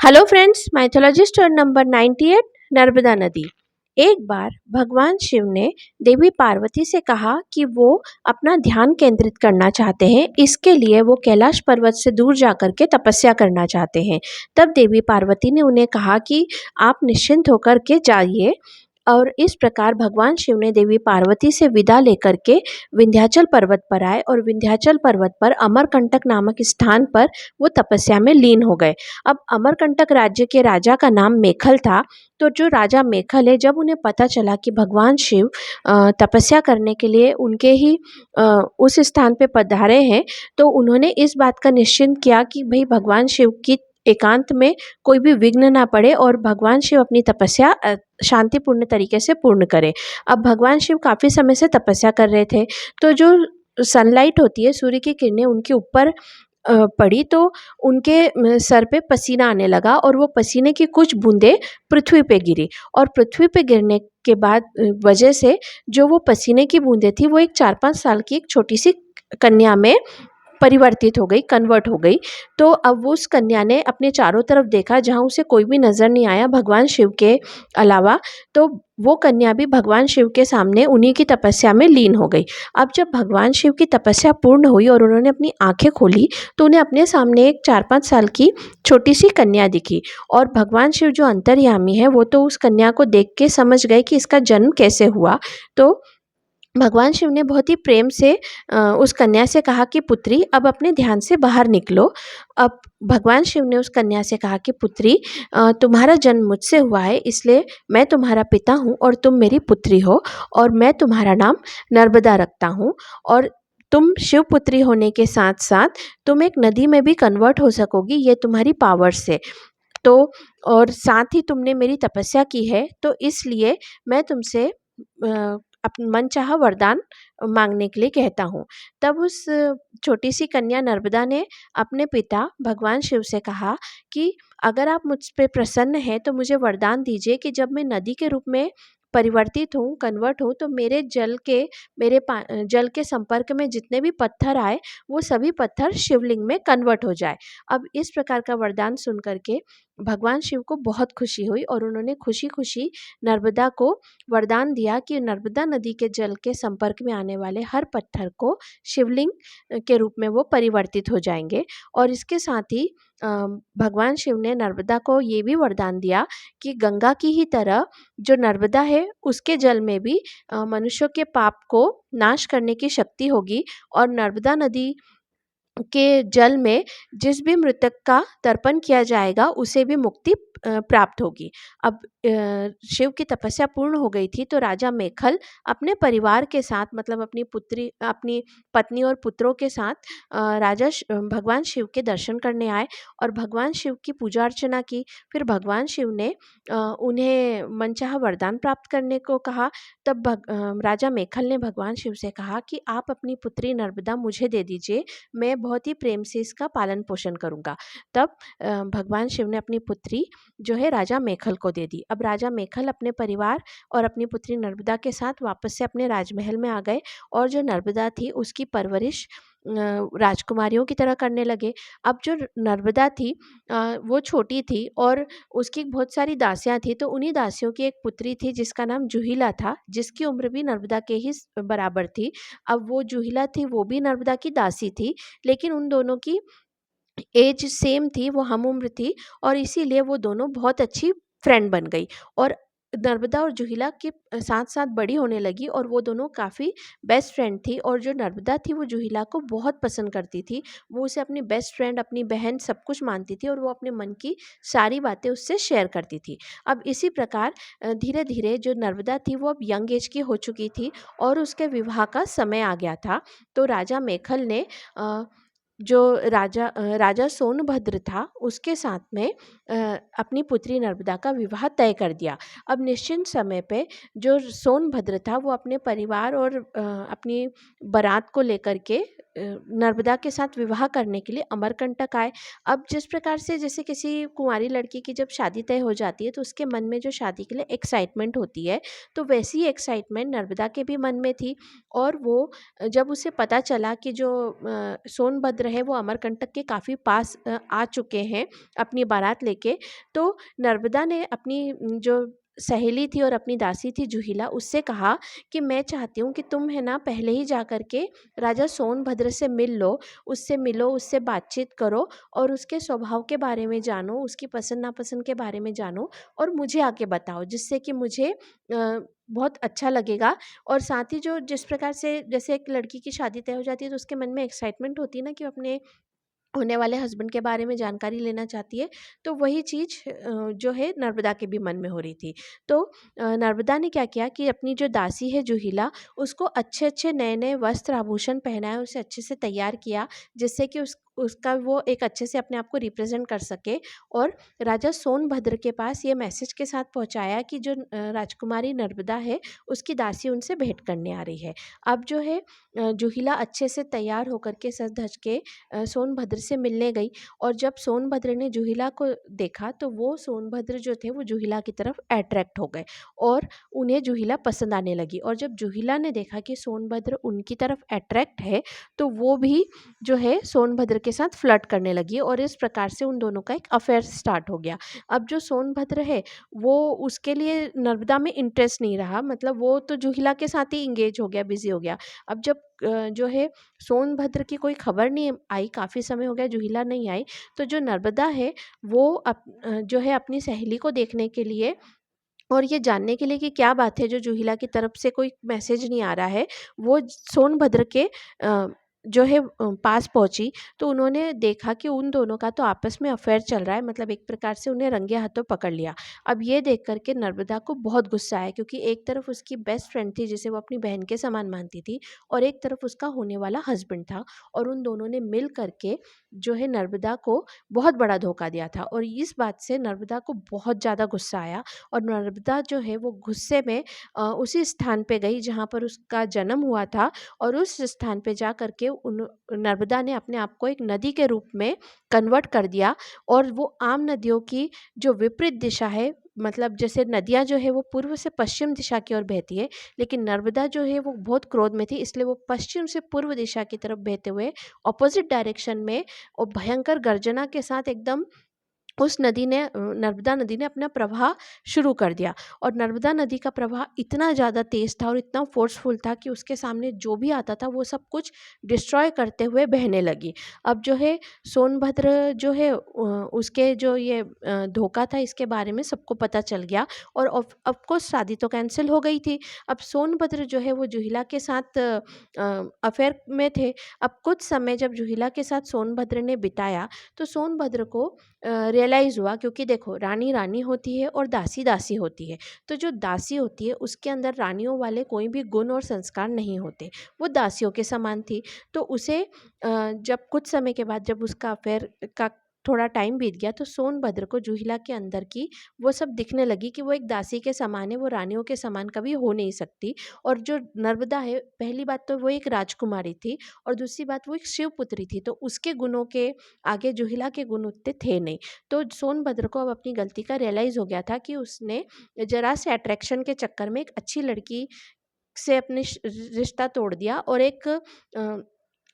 Hello friends, mythology story number 98 Narmada नदी। एक बार भगवान शिव ने देवी पार्वती से कहा कि वो अपना ध्यान केंद्रित करना चाहते हैं। इसके लिए वो कैलाश पर्वत से दूर जाकर के तपस्या करना चाहते हैं। तब देवी पार्वती ने उन्हें कहा कि आप निश्चिंत होकर के जाइए। और इस प्रकार भगवान शिव ने देवी पार्वती से विदा लेकर के विंध्याचल पर्वत पर आए और विंध्याचल पर्वत पर अमरकंटक नामक स्थान पर वो तपस्या में लीन हो गए। अब अमरकंटक राज्य के राजा का नाम मेखल था। तो जो राजा मेखल है, जब उन्हें पता चला कि भगवान शिव तपस्या करने के लिए उनके ही उस स्थान पे पधारे हैं, तो उन्होंने इस बात का निश्चिंत किया कि भाई भगवान शिव की एकांत में कोई भी विघ्न ना पड़े और भगवान शिव अपनी तपस्या शांतिपूर्ण तरीके से पूर्ण करें। अब भगवान शिव काफ़ी समय से तपस्या कर रहे थे, तो जो सनलाइट होती है, सूर्य की किरणें उनके ऊपर पड़ी, तो उनके सर पे पसीना आने लगा और वो पसीने की कुछ बूंदें पृथ्वी पे गिरी। और पृथ्वी पे गिरने के बाद वजह से जो वो पसीने की बूंदें थी, वो एक 4-5 साल की एक छोटी सी कन्या में परिवर्तित हो गई, कन्वर्ट हो गई। तो अब वो उस कन्या ने अपने चारों तरफ देखा, जहाँ उसे कोई भी नज़र नहीं आया भगवान शिव के अलावा। तो वो कन्या भी भगवान शिव के सामने उन्हीं की तपस्या में लीन हो गई। अब जब भगवान शिव की तपस्या पूर्ण हुई और उन्होंने अपनी आँखें खोली, तो उन्हें अपने सामने एक 4-5 साल की छोटी-सी कन्या दिखी। और भगवान शिव जो अंतर्यामी हैं, वो तो उस कन्या को देख के समझ गए कि इसका जन्म कैसे हुआ। तो भगवान शिव ने बहुत ही प्रेम से उस कन्या से कहा कि पुत्री, अब अपने ध्यान से बाहर निकलो। अब भगवान शिव ने उस कन्या से कहा कि पुत्री, तुम्हारा जन्म मुझसे हुआ है, इसलिए मैं तुम्हारा पिता हूँ और तुम मेरी पुत्री हो। और मैं तुम्हारा नाम नर्मदा रखता हूँ। और तुम शिवपुत्री होने के साथ साथ तुम एक नदी में भी कन्वर्ट हो सकोगी, ये तुम्हारी पावर से। तो और साथ ही तुमने मेरी तपस्या की है, तो इसलिए मैं तुमसे अपन मनचाहा वरदान मांगने के लिए कहता हूँ। तब उस छोटी सी कन्या नर्मदा ने अपने पिता भगवान शिव से कहा कि अगर आप मुझ पे प्रसन्न हैं, तो मुझे वरदान दीजिए कि जब मैं नदी के रूप में परिवर्तित हूँ, कन्वर्ट हूँ, तो मेरे जल के संपर्क में जितने भी पत्थर आए, वो सभी पत्थर शिवलिंग में कन्वर्ट हो जाए। अब इस प्रकार का वरदान सुन करके भगवान शिव को बहुत खुशी हुई और उन्होंने खुशी खुशी नर्मदा को वरदान दिया कि नर्मदा नदी के जल के संपर्क में आने वाले हर पत्थर को शिवलिंग के रूप में वो परिवर्तित हो जाएंगे। और इसके साथ ही भगवान शिव ने नर्मदा को ये भी वरदान दिया कि गंगा की ही तरह जो नर्मदा है, उसके जल में भी मनुष्यों के पाप को नाश करने की शक्ति होगी। और नर्मदा नदी के जल में जिस भी मृतक का तर्पण किया जाएगा, उसे भी मुक्ति प्राप्त होगी। अब शिव की तपस्या पूर्ण हो गई थी, तो राजा मेखल अपने परिवार के साथ, मतलब अपनी पत्नी और पुत्रों के साथ भगवान शिव के दर्शन करने आए और भगवान शिव की पूजा अर्चना की। फिर भगवान शिव ने उन्हें मनचाहा वरदान प्राप्त करने को कहा। तब राजा मेखल ने भगवान शिव से कहा कि आप अपनी पुत्री नर्मदा मुझे दे दीजिए, मैं बहुत ही प्रेम से इसका पालन पोषण करूँगा। तब भगवान शिव ने अपनी पुत्री जो है राजा मेखल को दे दी। अब राजा मेखल अपने परिवार और अपनी पुत्री नर्मदा के साथ वापस से अपने राजमहल में आ गए और जो नर्मदा थी, उसकी परवरिश राजकुमारियों की तरह करने लगे। अब जो नर्मदा थी, वो छोटी थी और उसकी बहुत सारी दासियाँ थी। तो उन्हीं दासियों की एक पुत्री थी जिसका नाम जूहिला था, जिसकी उम्र भी नर्मदा के ही बराबर थी। अब वो जूहिला थी, वो भी नर्मदा की दासी थी, लेकिन उन दोनों की एज सेम थी, वो हम उम्र थी और इसीलिए वो दोनों बहुत अच्छी फ्रेंड बन गई। और नर्मदा और जूहिला के साथ साथ बड़ी होने लगी और वो दोनों काफ़ी बेस्ट फ्रेंड थी। और जो नर्मदा थी, वो जूहिला को बहुत पसंद करती थी। वो उसे अपनी बेस्ट फ्रेंड, अपनी बहन सब कुछ मानती थी और वो अपने मन की सारी बातें उससे शेयर करती थी। अब इसी प्रकार धीरे धीरे जो नर्मदा थी, वो अब यंग एज की हो चुकी थी और उसके विवाह का समय आ गया था। तो राजा मेखल ने जो राजा सोनभद्र था, उसके साथ में अपनी पुत्री नर्मदा का विवाह तय कर दिया। अब निश्चित समय पे जो सोनभद्र था, वो अपने परिवार और अपनी बारात को लेकर के नर्मदा के साथ विवाह करने के लिए अमरकंटक आए। अब जिस प्रकार से जैसे किसी कुंवारी लड़की की जब शादी तय हो जाती है, तो उसके मन में जो शादी के लिए एक्साइटमेंट होती है, तो वैसी ही एक्साइटमेंट नर्मदा के भी मन में थी। और वो जब उसे पता चला कि जो सोनभद्र है वो अमरकंटक के काफ़ी पास आ चुके हैं अपनी बारात लेके। तो नर्मदा ने अपनी जो सहेली थी और अपनी दासी थी जूहिला, उससे कहा कि मैं चाहती हूँ कि तुम है ना पहले ही जा कर के राजा सोनभद्र से मिलो, उससे बातचीत करो और उसके स्वभाव के बारे में जानो, उसकी पसंद नापसंद के बारे में जानो और मुझे आके बताओ, जिससे कि मुझे बहुत अच्छा लगेगा। और साथ ही जो जिस प्रकार से जैसे एक लड़की की शादी तय हो जाती है तो उसके मन में एक्साइटमेंट होती है ना कि वो अपने होने वाले हस्बैंड के बारे में जानकारी लेना चाहती है, तो वही चीज़ जो है नर्मदा के भी मन में हो रही थी। तो नर्मदा ने क्या किया कि अपनी जो दासी है जूहिला, उसको अच्छे-अच्छे नए-नए वस्त्र आभूषण पहनाए, उसे अच्छे से तैयार किया, जिससे कि उसका वो एक अच्छे से अपने आप को रिप्रेज़ेंट कर सके। और राजा सोनभद्र के पास ये मैसेज के साथ पहुँचाया कि जो राजकुमारी नर्मदा है, उसकी दासी उनसे भेंट करने आ रही है। अब जो है जूहिला अच्छे से तैयार होकर के सज-धज के सोनभद्र से मिलने गई। और जब सोनभद्र ने जूहिला को देखा तो वो सोनभद्र जो थे वो जूहिला की तरफ अट्रैक्ट हो गए और उन्हें जूहिला पसंद आने लगी। और जब जूहिला ने देखा कि सोनभद्र उनकी तरफ अट्रैक्ट है तो वो भी जो है सोनभद्र के साथ फ्लर्ट करने लगी और इस प्रकार से उन दोनों का एक अफेयर स्टार्ट हो गया। अब जो सोनभद्र है वो उसके लिए नर्मदा में इंटरेस्ट नहीं रहा, मतलब वो तो जूहिला के साथ ही इंगेज हो गया, बिजी हो गया। अब जब जो है सोनभद्र की कोई खबर नहीं आई, काफ़ी समय हो गया जूहिला नहीं आई, तो जो नर्मदा है वो जो है अपनी सहेली को देखने के लिए और ये जानने के लिए कि क्या बात है जो जूहिला की तरफ से कोई मैसेज नहीं आ रहा है, वो सोनभद्र के जो है पास पहुँची। तो उन्होंने देखा कि उन दोनों का तो आपस में अफेयर चल रहा है, मतलब एक प्रकार से उन्हें रंगे हाथों पकड़ लिया। अब ये देख कर के नर्मदा को बहुत गुस्सा आया, क्योंकि एक तरफ उसकी बेस्ट फ्रेंड थी जिसे वो अपनी बहन के समान मानती थी और एक तरफ उसका होने वाला हस्बैंड था, और उन दोनों ने मिल कर के जो है नर्मदा को बहुत बड़ा धोखा दिया था। और इस बात से नर्मदा को बहुत ज़्यादा गुस्सा आया और नर्मदा जो है वो गुस्से में उसी स्थान पे गई जहाँ पर उसका जन्म हुआ था, और उस स्थान पे जा कर के उन नर्मदा ने अपने आप को एक नदी के रूप में कन्वर्ट कर दिया। और वो आम नदियों की जो विपरीत दिशा है, मतलब जैसे नदियाँ जो है वो पूर्व से पश्चिम दिशा की ओर बहती है, लेकिन नर्मदा जो है वो बहुत क्रोध में थी, इसलिए वो पश्चिम से पूर्व दिशा की तरफ बहते हुए ऑपोजिट डायरेक्शन में और भयंकर गर्जना के साथ एकदम उस नदी ने नर्मदा नदी ने अपना प्रवाह शुरू कर दिया। और नर्मदा नदी का प्रवाह इतना ज़्यादा तेज़ था और इतना फ़ोर्सफुल था कि उसके सामने जो भी आता था वो सब कुछ डिस्ट्रॉय करते हुए बहने लगी। अब जो है सोनभद्र जो है उसके जो ये धोखा था इसके बारे में सबको पता चल गया और ऑफ कोर्स शादी तो कैंसल हो गई थी। अब सोनभद्र जो है वो जूहिला के साथ अफ़ेयर में थे। अब कुछ समय जब जूहिला के साथ सोनभद्र ने बिताया तो सोनभद्र को रियलाइज़ हुआ, क्योंकि देखो रानी रानी होती है और दासी दासी होती है। तो जो दासी होती है उसके अंदर रानियों वाले कोई भी गुण और संस्कार नहीं होते, वो दासियों के समान थी। तो उसे जब कुछ समय के बाद जब उसका अफेयर का थोड़ा टाइम बीत गया तो सोनभद्र को जूहिला के अंदर की वो सब दिखने लगी कि वो एक दासी के समान है, वो रानियों के समान कभी हो नहीं सकती। और जो नर्मदा है, पहली बात तो वो एक राजकुमारी थी और दूसरी बात वो एक शिवपुत्री थी, तो उसके गुणों के आगे जूहिला के गुण उतने थे नहीं। तो सोनभद्र को अब अपनी गलती का रियलाइज़ हो गया था कि उसने ज़रा से अट्रैक्शन के चक्कर में एक अच्छी लड़की से अपने रिश्ता तोड़ दिया और एक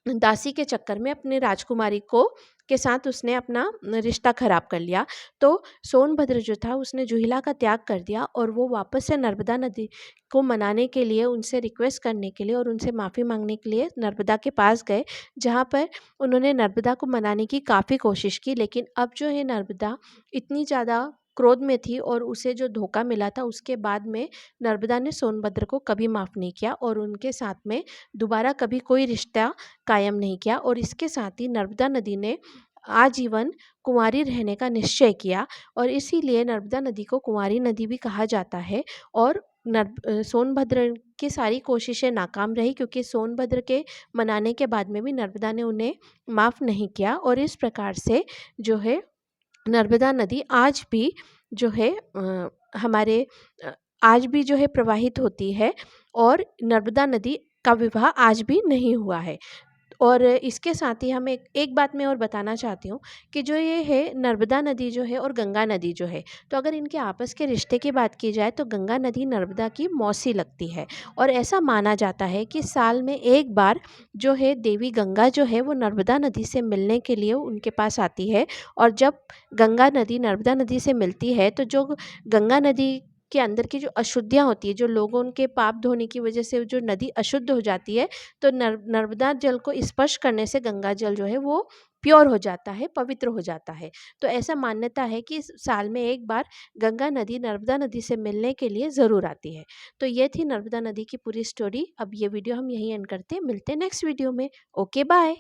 दासी के चक्कर में अपने राजकुमारी को के साथ उसने अपना रिश्ता खराब कर लिया। तो सोनभद्र जो था उसने जूहिला का त्याग कर दिया और वो वापस से नर्मदा नदी को मनाने के लिए, उनसे रिक्वेस्ट करने के लिए और उनसे माफ़ी मांगने के लिए नर्मदा के पास गए, जहाँ पर उन्होंने नर्मदा को मनाने की काफ़ी कोशिश की। लेकिन अब जो है नर्मदा इतनी ज़्यादा क्रोध में थी और उसे जो धोखा मिला था उसके बाद में नर्मदा ने सोनभद्र को कभी माफ़ नहीं किया और उनके साथ में दोबारा कभी कोई रिश्ता कायम नहीं किया। और इसके साथ ही नर्मदा नदी ने आजीवन कुंवारी रहने का निश्चय किया और इसीलिए नर्मदा नदी को कुंवारी नदी भी कहा जाता है। और सोनभद्र की सारी कोशिशें नाकाम रही, क्योंकि सोनभद्र के मनाने के बाद में भी नर्मदा ने उन्हें माफ़ नहीं किया। और इस प्रकार से जो है नर्मदा नदी आज भी जो है हमारे आज भी जो है प्रवाहित होती है और नर्मदा नदी का विवाह आज भी नहीं हुआ है। और इसके साथ ही हम एक बात मैं और बताना चाहती हूँ कि जो ये है नर्मदा नदी जो है और गंगा नदी जो है, तो अगर इनके आपस के रिश्ते की बात की जाए तो गंगा नदी नर्मदा की मौसी लगती है। और ऐसा माना जाता है कि साल में एक बार जो है देवी गंगा जो है वो नर्मदा नदी से मिलने के लिए उनके पास आती है। और जब गंगा नदी नर्मदा नदी से मिलती है तो जो गंगा नदी के अंदर की जो अशुद्धियाँ होती है, जो लोगों के पाप धोने की वजह से जो नदी अशुद्ध हो जाती है, तो नर्मदा जल को स्पर्श करने से गंगा जल जो है वो प्योर हो जाता है, पवित्र हो जाता है। तो ऐसा मान्यता है कि साल में एक बार गंगा नदी नर्मदा नदी से मिलने के लिए ज़रूर आती है। तो ये थी नर्मदा नदी की पूरी स्टोरी। अब ये वीडियो हम यहीं एंड करते हैं, मिलते हैं नेक्स्ट वीडियो में। Okay bye.